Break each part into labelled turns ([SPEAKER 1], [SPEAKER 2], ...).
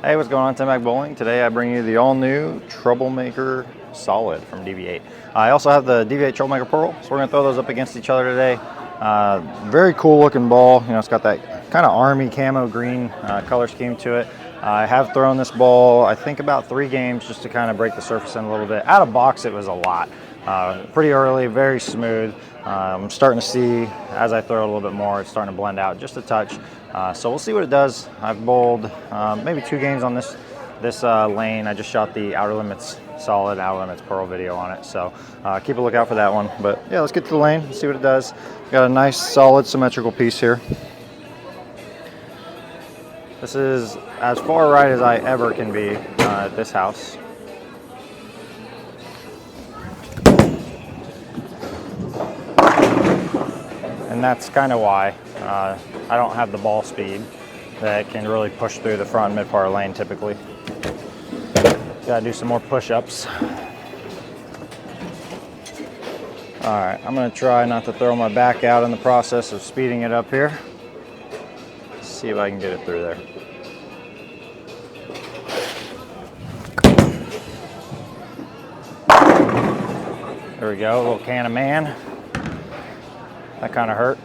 [SPEAKER 1] Hey, what's going on? Tim Mac Bowling. Today I bring you the all-new Troublemaker Solid from DV8. I also have the DV8 Troublemaker Pearl, so we're going to throw those up against each other today. Very cool looking ball. You know, it's got that kind of army camo green color scheme to it. I have thrown this ball, I think, about 3 games just to kind of break the surface in a little bit. Out of box, it was a lot. Pretty early, very smooth. I'm starting to see, as I throw it a little bit more, it's starting to blend out just a touch. So we'll see what it does. I've bowled maybe 2 games on this lane. I just shot the Outer Limits Solid, Outer Limits Pearl video on it. So keep a lookout for that one. But yeah, let's get to the lane, see what it does. Got a nice, solid, symmetrical piece here. This is as far right as I ever can be at this house. And that's kind of why I don't have the ball speed that can really push through the front and mid part lane typically. Gotta do some more push-ups. All right, I'm gonna try not to throw my back out in the process of speeding it up here. See if I can get it through there. There we go, a little can of man. That kind of hurt.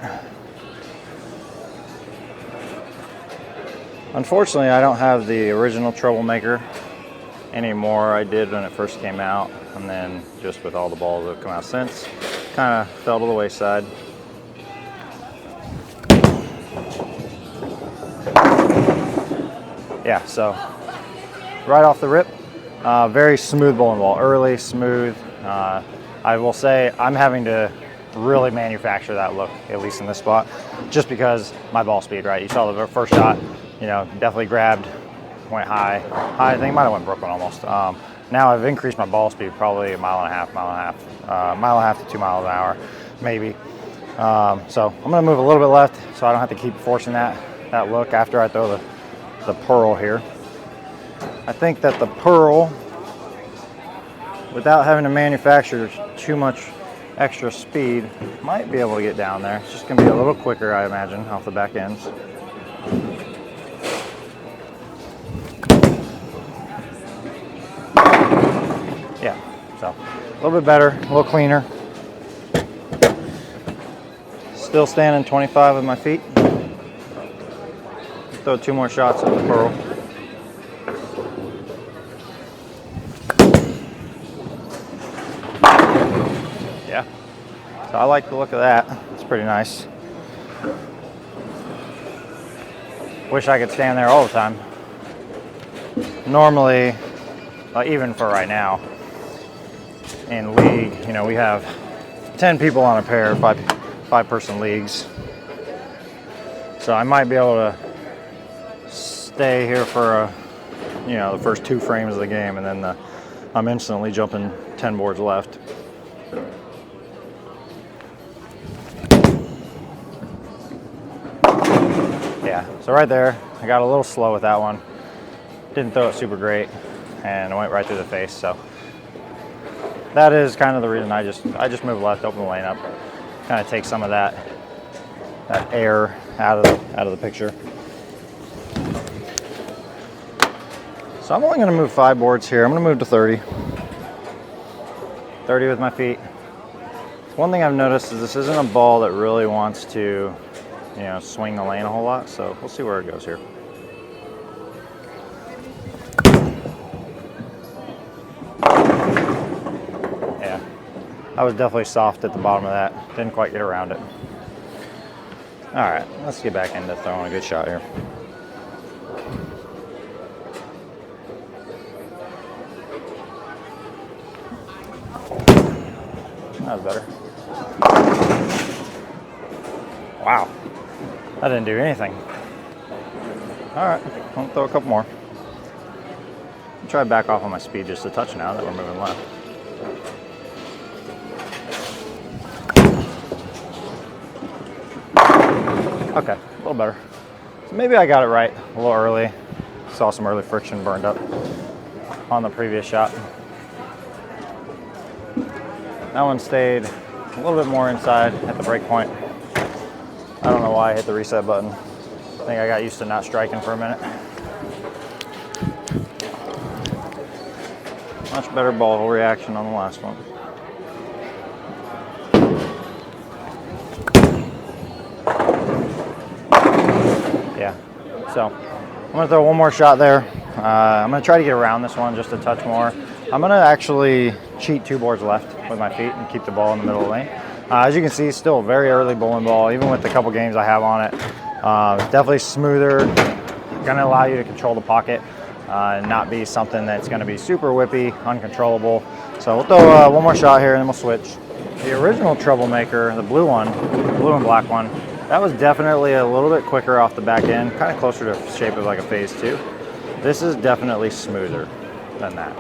[SPEAKER 1] Unfortunately, I don't have the original Troublemaker anymore. I did when it first came out, and then just with all the balls that have come out since, kind of fell to the wayside. Yeah, so right off the rip, very smooth bowling ball, early, smooth. I will say I'm having to really manufacture that look, at least in this spot, just because my ball speed, right? You saw the first shot, you know, definitely grabbed, went high. I think might have went Brooklyn almost. Now I've increased my ball speed probably a mile and a half to 2 miles an hour, maybe. So I'm gonna move a little bit left so I don't have to keep forcing that look after I throw the Pearl here. I think that the Pearl, without having to manufacture too much extra speed, might be able to get down there. It's just gonna be a little quicker, I imagine, off the back ends. Yeah, so a little bit better, a little cleaner. Still standing 25 with my feet. Throw 2 more shots of the Pearl. Yeah, so I like the look of that. It's pretty nice. Wish I could stand there all the time. Normally, even for right now, in league, you know, we have 10 people on a pair, five-person leagues. So I might be able to stay here for you know, the first 2 frames of the game, and then I'm instantly jumping 10 boards left. Yeah, so right there, I got a little slow with that one. Didn't throw it super great, and it went right through the face. So that is kind of the reason I just moved left, open the lane up, kind of take some of that air out of the picture. So I'm only going to move 5 boards here. I'm going to move to 30. 30 with my feet. One thing I've noticed is this isn't a ball that really wants to, you know, swing the lane a whole lot. So we'll see where it goes here. Yeah, I was definitely soft at the bottom of that. Didn't quite get around it. All right, let's get back into throwing a good shot here. That was better. Wow, that didn't do anything. All right, I'll throw a couple more. I'll try to back off on my speed just a touch now that we're moving left. Okay, a little better. So maybe I got it right a little early. Saw some early friction burned up on the previous shot. That one stayed a little bit more inside at the break point. I don't know why I hit the reset button. I think I got used to not striking for a minute. Much better ball reaction on the last one. Yeah, so I'm gonna throw one more shot there. I'm gonna try to get around this one just a touch more. I'm gonna actually cheat 2 boards left with my feet and keep the ball in the middle of the lane. As you can see, still a very early bowling ball, even with the couple games I have on it. It's definitely smoother, gonna allow you to control the pocket and not be something that's gonna be super whippy, uncontrollable. So we'll throw one more shot here and then we'll switch. The original Troublemaker, the blue one, blue and black one, that was definitely a little bit quicker off the back end, kind of closer to shape of like a phase 2. This is definitely smoother than that.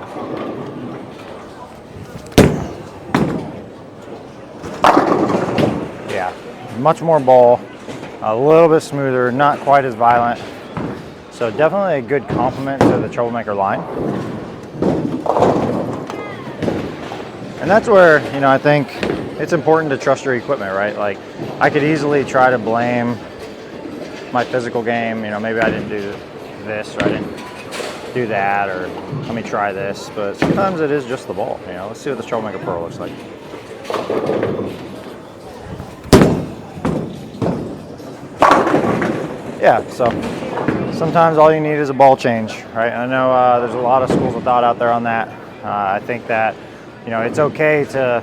[SPEAKER 1] Yeah, much more ball, a little bit smoother, not quite as violent. So definitely a good complement to the Troublemaker line. And that's where, you know, I think it's important to trust your equipment, right? Like, I could easily try to blame my physical game. You know, maybe I didn't do this or I didn't do that, or let me try this. But sometimes it is just the ball. You know, let's see what this Troublemaker Pro looks like. Yeah, so sometimes all you need is a ball change, right? I know there's a lot of schools of thought out there on that. I think that, you know, it's okay to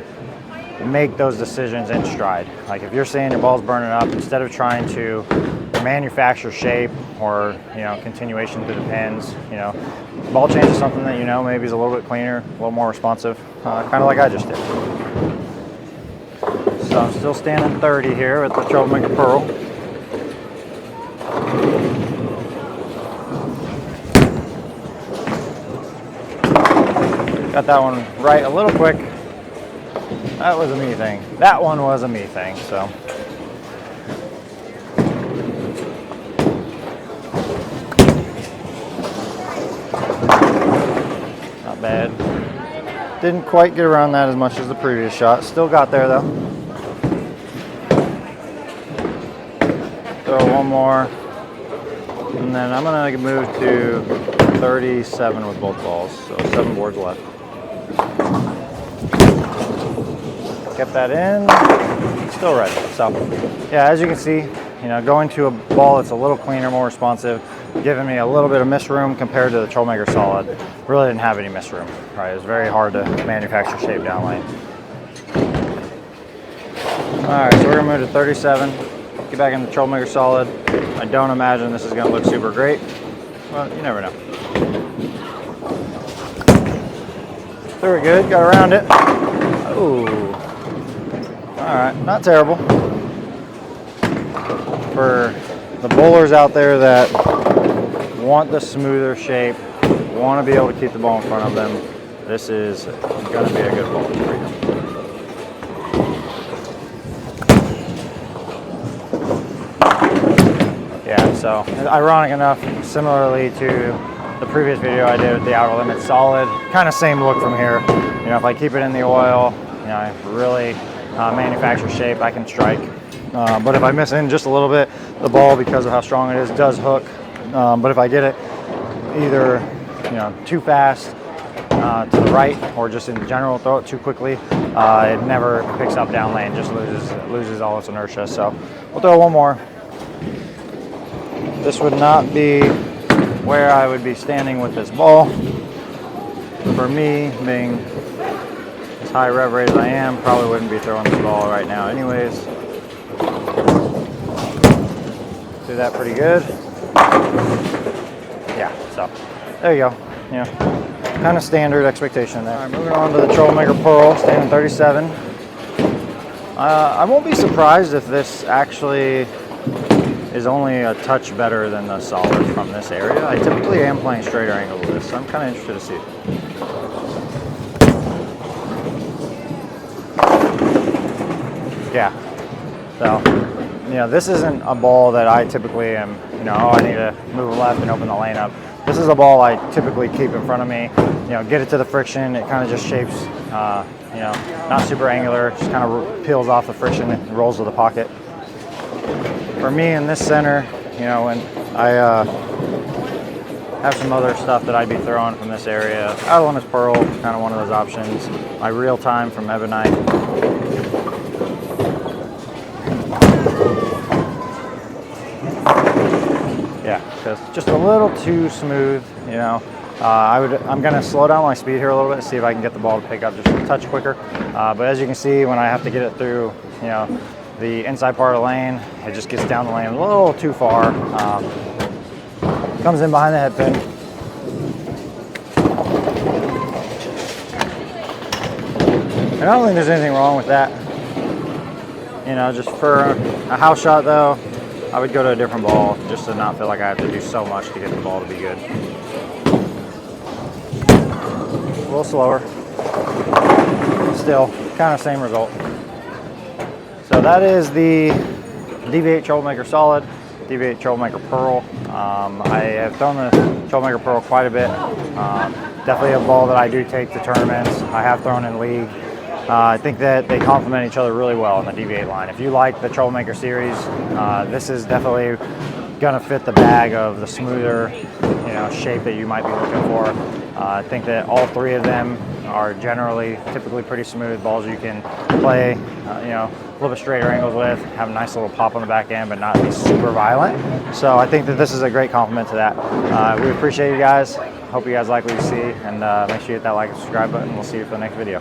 [SPEAKER 1] make those decisions in stride. Like if you're seeing your ball's burning up, instead of trying to manufacture shape or, you know, continuation through the pins, you know, ball change is something that, you know, maybe is a little bit cleaner, a little more responsive, kind of like I just did. So I'm still standing 30 here with the Troublemaker Pearl. Got that one right a little quick. That was a me thing. That one was a me thing, so. Not bad. Didn't quite get around that as much as the previous shot. Still got there though. Throw one more. And then I'm gonna move to 37 with both balls, so 7 boards left. Kept that in, still ready. So yeah, as you can see, you know, going to a ball that's a little cleaner, more responsive, giving me a little bit of miss room compared to the Troublemaker Solid. Really didn't have any miss room, right? It was very hard to manufacture shape down lane. All right, so we're gonna move to 37. Get back into the Troublemaker Solid. I don't imagine this is gonna look super great, but you never know. Very good, got around it. Ooh. All right, not terrible. For the bowlers out there that want the smoother shape, want to be able to keep the ball in front of them, this is going to be a good ball for you. Yeah, so ironic enough, similarly to the previous video I did with the Outer Limit Solid, kind of same look from here. You know, if I keep it in the oil, you know, I really manufacture shape, I can strike. But if I miss in just a little bit, the ball, because of how strong it is, does hook. But if I get it either, you know, too fast to the right, or just in general throw it too quickly, it never picks up down lane, just loses all its inertia. So we'll throw one more. This would not be where I would be standing with this ball. For me, being as high rev rate as I am, probably wouldn't be throwing this ball right now anyways. Do that pretty good. Yeah, so there you go. You know, kind of standard expectation there. All right, moving on to the Troublemaker Pearl, standing 37. I won't be surprised if this actually is only a touch better than the Solid from this area. I typically am playing straighter angle with this, so I'm kind of interested to see. Yeah, so, you know, this isn't a ball that I typically am, you know, oh, I need to move left and open the lane up. This is a ball I typically keep in front of me, you know, get it to the friction, it kind of just shapes, you know, not super angular, just kind of peels off the friction and rolls to the pocket. For me in this center, you know, when I have some other stuff that I'd be throwing from this area. Outline is Pearl, kind of one of those options. My Real Time from Ebonite. Yeah, because just a little too smooth, you know. I'm gonna slow down my speed here a little bit, see if I can get the ball to pick up just a touch quicker. But as you can see, when I have to get it through, you know, the inside part of the lane, it just gets down the lane a little too far. Comes in behind the head pin. And I don't think there's anything wrong with that. You know, just for a house shot though, I would go to a different ball just to not feel like I have to do so much to get the ball to be good. A little slower. Still, kind of same result. So that is the DV8 Troublemaker Solid, DV8 Troublemaker Pearl. I have thrown the Troublemaker Pearl quite a bit. Definitely a ball that I do take to tournaments. I have thrown in league. I think that they complement each other really well in the DV8 line. If you like the Troublemaker series, this is definitely gonna fit the bag of the smoother, you know, shape that you might be looking for. I think that all three of them are typically pretty smooth balls you can play, you know, a little bit straighter angles with, have a nice little pop on the back end, but not be super violent. So I think that this is a great complement to that. We appreciate you guys. Hope you guys like what you see, and make sure you hit that like and subscribe button. We'll see you for the next video.